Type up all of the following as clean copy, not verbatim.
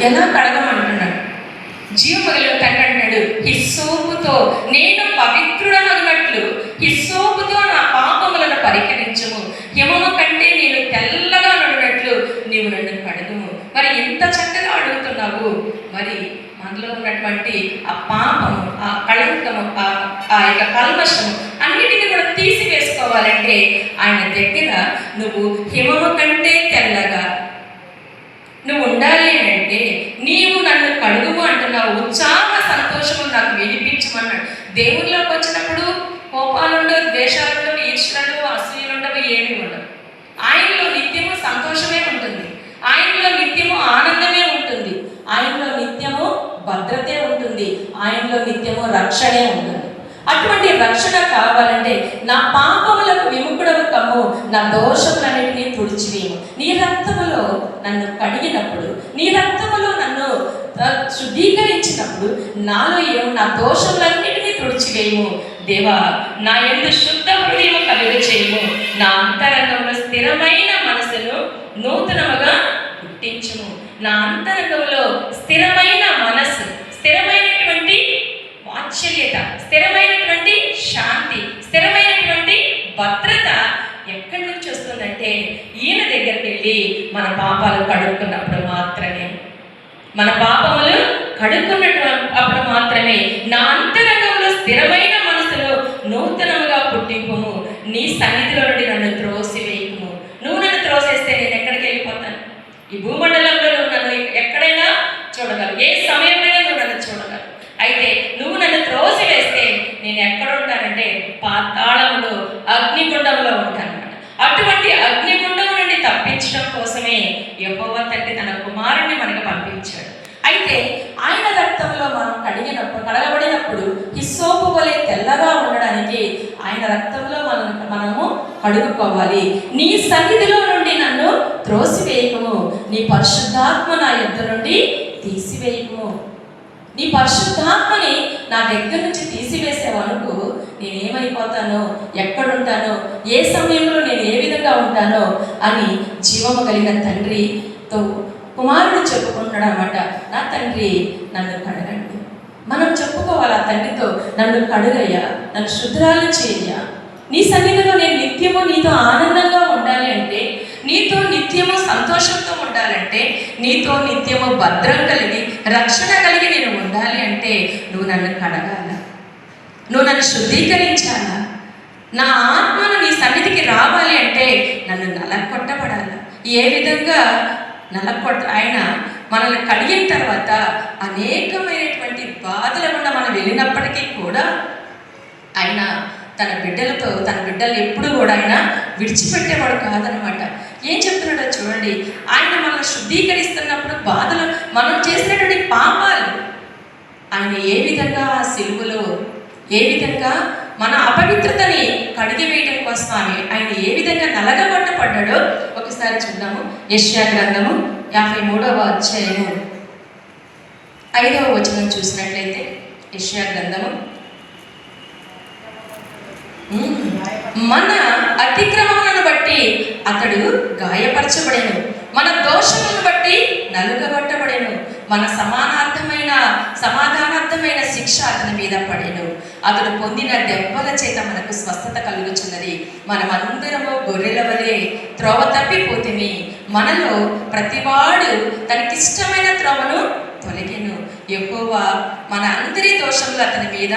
ఎలా కడగమంటున్నాడు. జీవము కలిగిన తండ్రి అంటున్నాడు, హిస్సోపుతో నేను పవిత్రుడనన్నట్లు హిస్సోపుతో నా పాపములను పరిహరించుము, హిమము కంటే నేను తెల్లగా నడినట్లు నీవు నన్ను కడుగుము. మరి ఎంత చక్కగా అడుగుతున్నావు. మరి మనలో ఉన్నటువంటి ఆ పాపము, ఆ కళంకము, ఆ యొక్క కల్మషము అన్నిటిని కూడా తీసివేసుకోవాలంటే ఆయన దగ్గర నువ్వు హిమము కంటే తెల్లగా నువ్వు ఉండాలి అంటే నీవు నన్ను కడుగుము అంటున్నావు. ఉత్సాహ సంతోషము నాకు వినిపించమన్నాడు. దేవుళ్ళలోకి వచ్చినప్పుడు కోపాలుండవు, ద్వేషాలుండవు, ఈర్ష్యలు, అసూయలుండవు, ఏమీ ఉండవు. ఆయనలో నిత్యము సంతోషమే ఉంటుంది, ఆయనలో నిత్యము ఆనందమే ఉంటుంది, ఆయనలో నిత్యము భద్రతే ఉంటుంది, ఆయనలో నిత్యము రక్షణే ఉంటుంది. అటువంటి రక్షణ కావాలంటే నా పాపములకు విముఖుడవు కమ్ము, నా దోషములన్నిటినీ తుడిచివేయము. నీ రక్తములో నన్ను కడిగినప్పుడు, నీ రక్తములో నన్ను శుద్ధీకరించినప్పుడు నాలో నా దోషములన్నిటినీ తుడిచివేయము. దేవా, నా యందు శుద్ధ హృదయము కలుగ చేయము, నా అంతరంగంలో స్థిరమైన మనసును నూతనముగా పుట్టించుము. నా అంతరంగంలో స్థిరమైన మనసు, స్థిరమైనటువంటి వాత్సల్యత, స్థిరమైనటువంటి శాంతి, స్థిరమైనటువంటి భద్రత ఎక్కడి నుంచి వస్తుందంటే ఈయన దగ్గరికి వెళ్ళి మన పాపాలు కడుక్కున్నప్పుడు మాత్రమే, మన పాపములు కడుక్కున్నప్పుడు మాత్రమే. నా అంతరంగంలో స్థిరమైన మనసులో నూతనముగా పుట్టింపుము, నీ సన్నిధిలో నుండి నన్ను త్రోసివేయము. నువ్వు నన్ను త్రోసేస్తే నేను ఎక్కడికి వెళ్ళిపోతాను? ఈ భూమండలంలో నువ్వు నన్ను ఎక్కడైనా చూడగలవు, ఏ సమయంలో నువ్వు నన్ను చూడగలవు. అయితే నువ్వు నన్ను త్రోసి వేస్తే నేను ఎక్కడ ఉంటానంటే పాతాళంలో, అగ్నిగుండంలో ఉంటానన్నమాట. అటువంటి అగ్నిగుండం నుండి తప్పించడం కోసమే యెహోవా తండ్రి తన కుమారుణ్ణి మనకు పంపించాడు. అయితే ఆయన రక్తంలో మనం కడగబడినప్పుడు హిస్సోపు వలె తెల్లగా ఉండడానికి ఆయన రక్తంలో మనము కడుగుకోవాలి. నీ సన్నిధిలో నుండి నన్ను త్రోసివేయకము, నీ పరిశుద్ధాత్మ నా యొద్ద నుండి తీసివేయకము. నీ పరిశుద్ధాత్మని నా దగ్గర నుంచి తీసివేసేవనుకు నేనేమైపోతానో, ఎక్కడుంటానో, ఏ సమయంలో నేను ఏ విధంగా ఉంటానో అని జీవము కలిగిన తండ్రితో కుమారుడు చెప్పుకుంటున్నాడు అన్నమాట. నా తండ్రి నన్ను కడగండి. మనం చెప్పుకోవాలి ఆ తండ్రితో, నన్ను కడుగయ్యా, నన్ను శుద్ధాలను చేయయ్యా. నీ సన్నిధిలో నేను నిత్యము నీతో ఆనందంగా ఉండాలి అంటే, నీతో నిత్యము సంతోషంతో ఉండాలంటే, నీతో నిత్యము భద్రం కలిగి రక్షణ కలిగి నేను ఉండాలి అంటే నువ్వు నన్ను కడగాల, నువ్వు నన్ను శుద్ధీకరించాలా. నా ఆత్మను నీ సన్నిధికి రావాలి అంటే నన్ను నలగొట్టబడాలి. ఏ విధంగా ఆయన మనల్ని కడిగిన తర్వాత అనేకమైనటువంటి బాధల గుండా మనం వెళ్ళినప్పటికీ కూడా ఆయన తన బిడ్డలు ఎప్పుడు కూడా ఆయన విడిచిపెట్టేవాడు కాదనమాట. ఏం చెప్తున్నాడో చూడండి. ఆయన మనల్ని శుద్ధీకరిస్తున్నప్పుడు బాధలు, మనం చేసినటువంటి పాపాలు ఆయన ఏ విధంగా ఆ సిలువలో ఏ విధంగా మన అపవిత్రతని కడిగివేయడం కోసం ఆయన ఏ విధంగా నలగబట్టబడ్డాడో ఒకసారి చూద్దాము. యెషయా గ్రంథము 53వ అధ్యాయము 5వ వచనం చూసినట్లయితే, యెషయా గ్రంథము, మన అతిక్రమములను బట్టి అతడు గాయపరచబడెను, మన దోషములను బట్టి నలుగబట్టబడెను, మన సమాధానార్థమైన శిక్ష అతని మీద పడెను, అతడు పొందిన దెబ్బల చేత మనకు స్వస్థత కలుగుచున్నది. మనమందరము గొర్రెల వలె త్రోవ తప్పిపోతిమి, మనలో ప్రతివాడు తనకిష్టమైన త్రోవను తొలగెను. యెహోవా మన అందరి దోషములు అతని మీద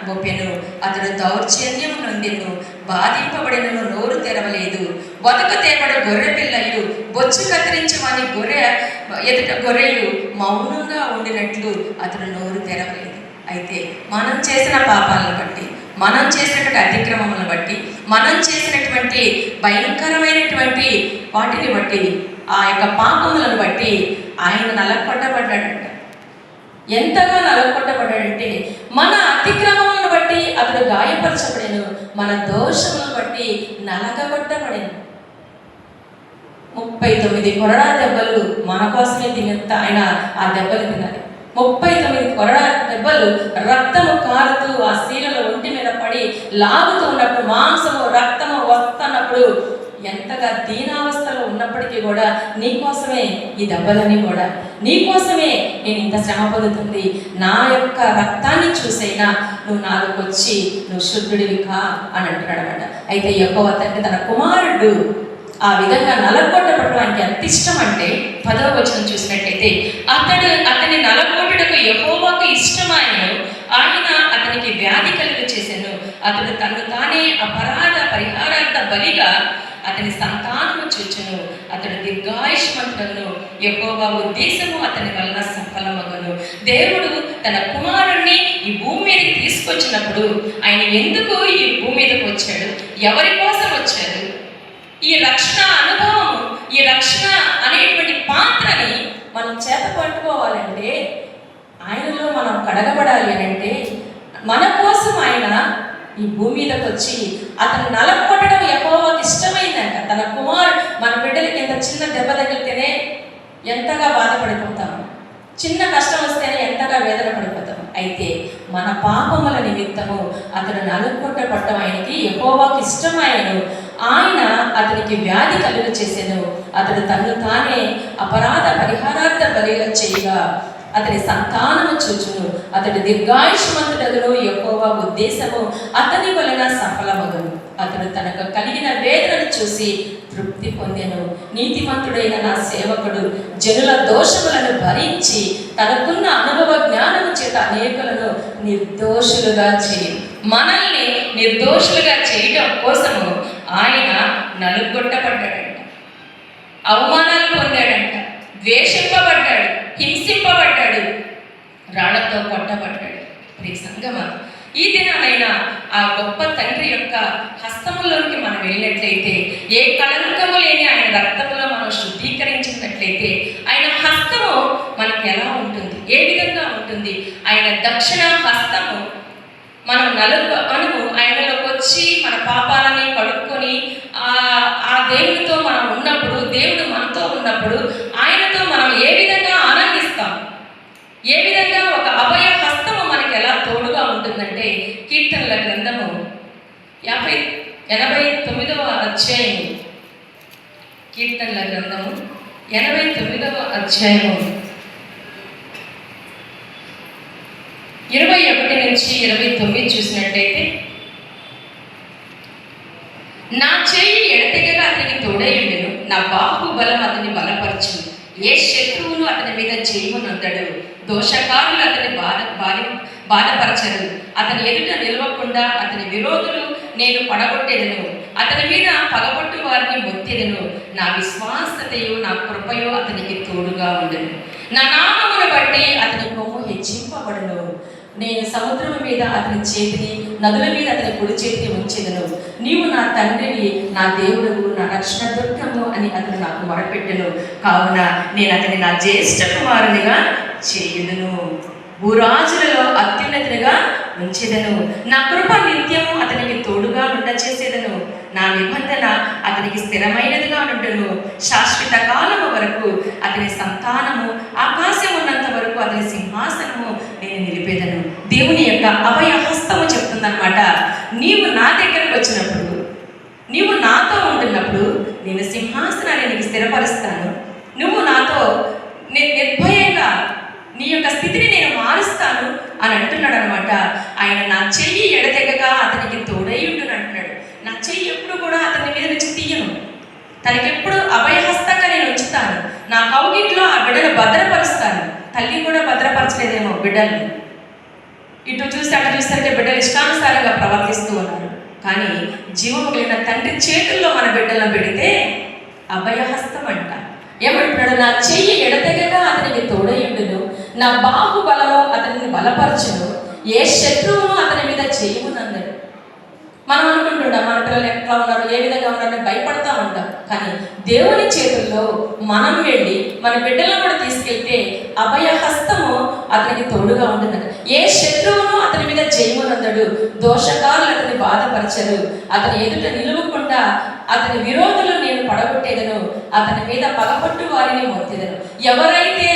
మోపెను, అతడు దౌర్జన్యము నొందెను, బాధింపబడినను నోరు తెరవలేదు. వదకు తేబడి గొర్రె పిల్లలు బొచ్చు కత్తిరించి వాని ఎదుట గొర్రెలు మౌనంగా ఉండినట్లు అతడు నోరు తెరవలేదు. అయితే మనం చేసిన పాపాలను బట్టి, మనం చేసినటువంటి అతిక్రమములను బట్టి, మనం చేసినటువంటి భయంకరమైనటువంటి వాటిని బట్టి, ఆ యొక్క పాపములను బట్టి ఆయన నలగొట్టబడ్డాడంట. ఎంతగా నలగొట్టబడ్డాడంటే మన అతిక్రమములను బట్టి అతడు గాయపరచబడెను, మన దోషములను బట్టి నలగబట్టబడెను. 39 కొరడా దెబ్బలు మన కోసమే ఆయన ఆ దెబ్బలు తినాలి. 39 కొరడా దెబ్బలు రక్తము కారుతూ ఆ శీలలో ఒంటి మీద పడి లాగుతూ ఉన్నప్పుడు, మాంసము రక్తము వస్తున్నప్పుడు ఎంతగా దీనావస్థలో ఉన్నప్పటికీ కూడా నీకోసమే ఈ దెబ్బలన్నీ కూడా, నీకోసమే నేను ఇంత శ్రమ పొందుతుంది, నా యొక్క రక్తాన్ని చూసైనా నువ్వు నాలోకి వచ్చి నువ్వు శుద్ధుడివి కా అని అంటున్నాడు అనమాట. అయితే యెహోవా తండ్రి తన కుమారుడు ఆ విధంగా నలగొట్టబడడం ఆయనకి ఎంత ఇష్టం అంటే 10వ వచనం చూసినట్లయితే అతని నలగొట్టుటకు యెహోవాకు ఇష్టమాయను, ఆయన అతనికి వ్యాధి కలుగు చేశాను. అతడు తను తానే అపరాధ పరిహారార్థ బలిగా అతని సంతానము చూచును. అతడు దీర్ఘాయుష్మంతుడను, యెహోవా ఉద్దేశము అతని వలన సఫలమగును. దేవుడు తన కుమారుణ్ణి ఈ భూమి మీదకి తీసుకొచ్చినప్పుడు ఆయన ఎందుకు ఈ భూమి మీదకి వచ్చాడు, ఎవరి కోసం వచ్చాడు, ఈ రక్షణ అనుభవం, ఈ రక్షణ అనేటువంటి పాత్రని మనం చేత పట్టుకోవాలంటే, ఆయనలో మనం కడగబడాలి అని అంటే, మన కోసం ఆయన ఈ భూమి మీదకి వచ్చి అతను నలగొట్టడం యెహోవాకి ఇష్టమైందంట. తన కుమారుడు, మన బిడ్డలకి ఎంత చిన్న దెబ్బ తగిలితేనే ఎంతగా బాధపడిపోతాము, చిన్న కష్టం వస్తేనే ఎంతగా వేదన పడిపోతాము. అయితే మన పాపముల నిమిత్తము అతను నలుగొట్టబడటం ఆయనకి యెహోవాకి ఇష్టమైనను, ఆయన అతనికి వ్యాధి కలుగు చేసెను. అతడు తను తానే అపరాధ పరిహారార్థ బలిగా చేయగా అతని సంతానము చూచును. అతడు దీర్ఘాయుష్మంతుడగును, యెహోవా ఉద్దేశము అతని వలన సఫలమగును. అతడు తనకు కలిగిన వేదనను చూసి తృప్తి పొందెను. నీతిమంతుడైన నా సేవకుడు జనుల దోషములను భరించి తనకున్న అనుభవ జ్ఞానము చేత అనేకులను నిర్దోషులుగా చేయు. మనల్ని నిర్దోషులుగా చేయడం కోసము ఆయన నలుగొట్టబడ్డాడంట, అవమానాలు పొందాడంట, ద్వేషింపబడ్డాడు, హింసింపబడ్డాడు, రాళ్లతో కొట్టబడ్డాడు. ప్రియ సంగమా, ఈ దినానైనా ఆ గొప్ప తండ్రి యొక్క హస్తములోకి మనం వెళ్ళినట్లయితే, ఏ కళంకము లేని ఆయన రక్తములో మనం శుద్ధీకరించినట్లయితే, ఆయన హస్తము మనకి ఎలా ఉంటుంది, ఏ విధంగా ఉంటుంది? ఆయన దక్షిణ హస్తము మనము ఆయనలోకి వచ్చి మన పాపాలని కడుక్కొని ఆ దేవుడితో మనం ఉన్నప్పుడు, దేవుడు మనతో ఉన్నప్పుడు ఆయనతో మనం ఏ విధంగా ఆనందిస్తాం, ఏ విధంగా ఒక అభయ హస్తము మనకి ఎలా తోడుగా ఉంటుందంటే, కీర్తనల గ్రంథము 89వ అధ్యాయము, కీర్తనల గ్రంథము 89వ అధ్యాయము 21 నుంచి 29 చూసినట్టయితే, నా చేయి ఎడతెగగా అతనికి తోడైండును, నా బాహుబలం అతని బలపరచు. ఏ శత్రువును అతని మీద చేయమనొద్దడు, దోషకారులు అతని బాధపరచరు. అతని ఎదుట నిలవకుండా అతని విరోధులు నేను పడగొట్టేదను. అతని మీద పగబొట్టు వారిని మొత్తెదను. నా విశ్వాసతయు నా కృపయో అతనికి తోడుగా ఉండను. నా నామమును బట్టి అతని కొమ్ము హెచ్చింపబడును. నేను సముద్రం మీద అతని చేతిని, నదుల మీద అతని కుడి చేతిని ఉంచెదను. నీవు నా తండ్రివి, నా దేవుడు, నా రక్షణ దుర్గము అని అతను నాకు మొరపెట్టెను. కావున నేను అతని నా జ్యేష్ఠ కుమారునిగా చేయుదును, భూరాజులలో అత్యున్నతిగా ఉంచెదను. నా కృప నిత్యము అతనికి తోడుగా ఉండచేసేదను. నా నిబంధన అతనికి స్థిరమైనదిగా ఉండును. శాశ్వత కాలము వరకు అతని సంతానము, ఆకాశం ఉన్నంత వరకు అతని సింహాసనము నేను నిలిపేదను. దేవుని యొక్క అభయ హస్తము చెప్తుందన్నమాట. నీవు నా దగ్గరకు వచ్చినప్పుడు, నీవు నాతో ఉంటున్నప్పుడు నేను సింహాసనాన్ని నీకు స్థిరపరుస్తాను. నువ్వు నాతో నిర్భయంగా నీ యొక్క స్థితిని నేను మారుస్తాను అని అంటున్నాడు అనమాట. ఆయన నా చెయ్యి ఎడతెగగా అతనికి తోడైయుండును అంటున్నాడు. నా చెయ్యి ఎప్పుడు కూడా అతని మీద నుంచి తీయను, తనకెప్పుడు అభయహస్తంగా నేను ఉంచుతాను. నా కౌగిట్లో ఆ బిడ్డను భద్రపరుస్తాను. తల్లి కూడా భద్రపరచలేదేమో బిడ్డల్ని, ఇటు చూస్తే అటు చూస్తే బిడ్డలు ఇష్టానుసారంగా ప్రవర్తిస్తూ ఉన్నారు. కానీ జీవము కలిగిన తండ్రి చేతుల్లో మన బిడ్డలను పెడితే అభయహస్తం అంట. ఏమంటున్నాడు? నా చెయ్యి ఎడతెగగా అతనికి తోడయుండును, నా బాహుబలము అతనిని బలపరచును, ఏ శత్రువును అతని మీద చేయమునన్నాడు. మనం అనుకుంటున్నాం మన పిల్లలు ఎట్లా ఉన్నారు, ఏ విధంగా ఉన్నారని భయపడతా ఉంటాం. కానీ దేవుని చేతుల్లో మనం వెళ్ళి మన బిడ్డలను కూడా తీసుకెళ్తే అభయహస్తము అతనికి తోడుగా ఉంటుంది. ఏ శత్రువును అతని మీద చేయమునందడు, దోషకారులు అతని బాధపరచరు. అతని ఎదుట నిలువకుండా అతని విరోధులు నేను పడగొట్టేదను, అతని మీద పగపట్టు వారిని మొత్తెదను. ఎవరైతే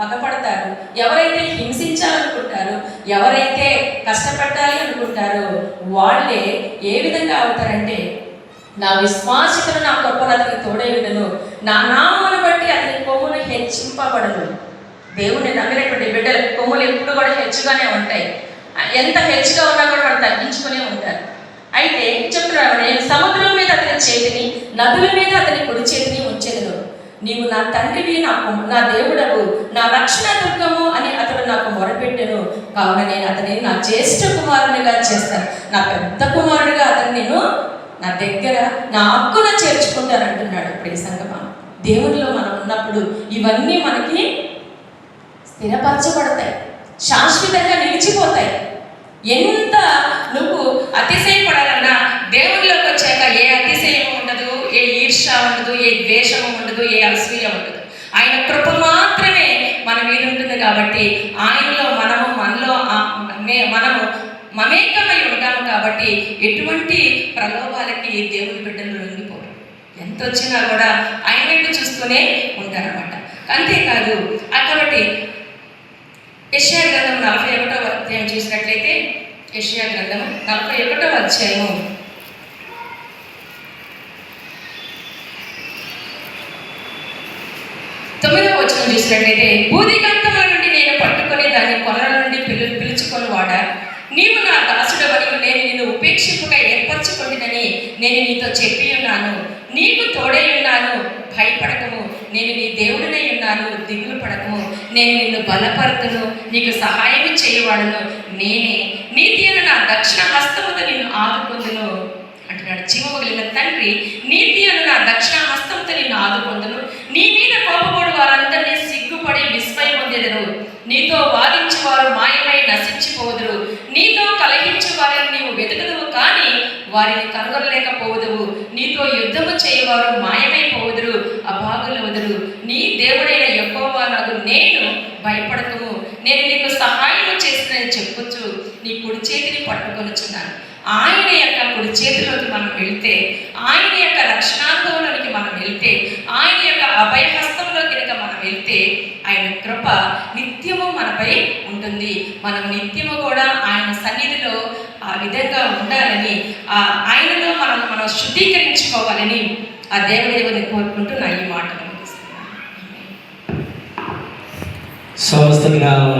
పగపడతారు, ఎవరైతే హింసించాలనుకుంటారో, ఎవరైతే కష్టపెట్టాలి అనుకుంటారో వాళ్ళే ఏ విధంగా అవుతారంటే నా విశ్వాసితను నా కృపను అతనికి తోడైండును, నా నామమును బట్టి అతని కొమ్మును హెచ్చింపబడను. దేవుని నమ్మినటువంటి బిడ్డల కొమ్ములు ఎప్పుడు కూడా హెచ్చుగానే ఉంటాయి. ఎంత హెచ్చుగా ఉన్నా కూడా వాళ్ళు తగ్గించుకునే ఉంటారు. అయితే చెప్తున్నాడు, నేను సముద్రం మీద అతని చేతిని, నదుల మీద అతని కుడి చేతిని ఉంచెదను. నీవు నా తండ్రివి, నా దేవుడవు, నా రక్షణ దుర్గము అని అతడు నాకు మొరపెట్టెను. కావున నేను అతని నా జ్యేష్ఠ కుమారునిగా చేస్తాను, నా పెద్ద కుమారుడిగా అతను నేను నా దగ్గర నా హక్కున చేర్చుకుంటానంటున్నాడు. ప్రియ సంగమా, దేవునిలో మనం ఉన్నప్పుడు ఇవన్నీ మనకి స్థిరపరచబడతాయి, శాశ్వతంగా నిలిచిపోతాయి. ఎంత నువ్వు అతిశయపడాలన్నా దేవునిలోకి వచ్చాక ఏ అతిశయము ఉండదు, ఏ ఈర్ష ఉండదు, ఏ ద్వేషము ఉండదు, ఏ అసూయ ఉండదు. ఆయన కృప మాత్రమే మన మీద ఉంటుంది. కాబట్టి ఆయనలో మనలో మనము మమేకమై ఉంటాము. కాబట్టి ఎటువంటి ప్రలోభాలకి దేవుని బిడ్డలు లొంగిపోరు. ఎంత వచ్చినా కూడా ఆయన వైపు చూస్తూనే ఉంటారన్నమాట. అంతేకాదు, కాబట్టి యెషయా గ్రంథం 41వ అధ్యాయం చూసినట్లయితే, యెషయా గ్రంథం 41వ అధ్యాయము 9వ వచనం చూసినట్లయితే, భూదిగంతముల నుండి నేను పట్టుకొని దాన్ని కొనల నుండి పిలుచుకొని వాడా, నీవు నా దాసుడవని నేను నిన్ను ఉపేక్షింపగా ఏర్పరచుకొంటినని నేను నీతో చెప్పి ఉన్నాను. నీకు తోడై ఉన్నాను, భయపడకము, నేను నీ దేవుడినై ఉన్నాను, దిగులు పడకము. నేను నిన్ను బలపరుతును, నీకు సహాయం చేయవాడును నేనే. నీతి అను నా దక్షిణ హస్తముతో నిన్ను ఆదుకొందును అంటున్నాడు. జీవమగిలిన తండ్రి, నీతి అను నా దక్షిణ హస్తంతో నిన్ను ఆదుకొందును. నీ మీద కోపపడు వారందరినీ సిగ్గుపడి విస్మయం పొందెదరు. నీతో వాదించేవారు మాయమై నశించిపోదురు. నీతో కలహించే వారిని నీవు వెతుకుదువు, కానీ వారిని కనుగొనలేకపోదువు. నీతో యుద్ధము చేయవారు మాయమైపోదురు, అభాగులవుదురు. నీ దేవుడైన యెహోవా నాకు నేను భయపడకము, నేను నీకు సహాయం చేస్తానని చెప్పొచ్చు నీ కుడి చేతిని పట్టుకొనుచున్నాను. ఆయన యొక్క కుడి చేతిలోకి మనం వెళ్తే, ఆయన యొక్క రక్షణానుభవంలోనికి మనం వెళ్తే, ఆయన యొక్క అభయహస్తంలో కనుక మనం వెళ్తే, ఆయన కృప నిత్యము మనపై ఉంటుంది. మనం నిత్యము కూడా ఆయన సన్నిధిలో ఆ విధంగా ఉండాలని, ఆయనలో మనం శుద్ధీకరించుకోవాలని ఆ దేవుని కోరుకుంటూ నా ఈ మాటలు ముగిస్తున్నాను. సమస్త జ్ఞానం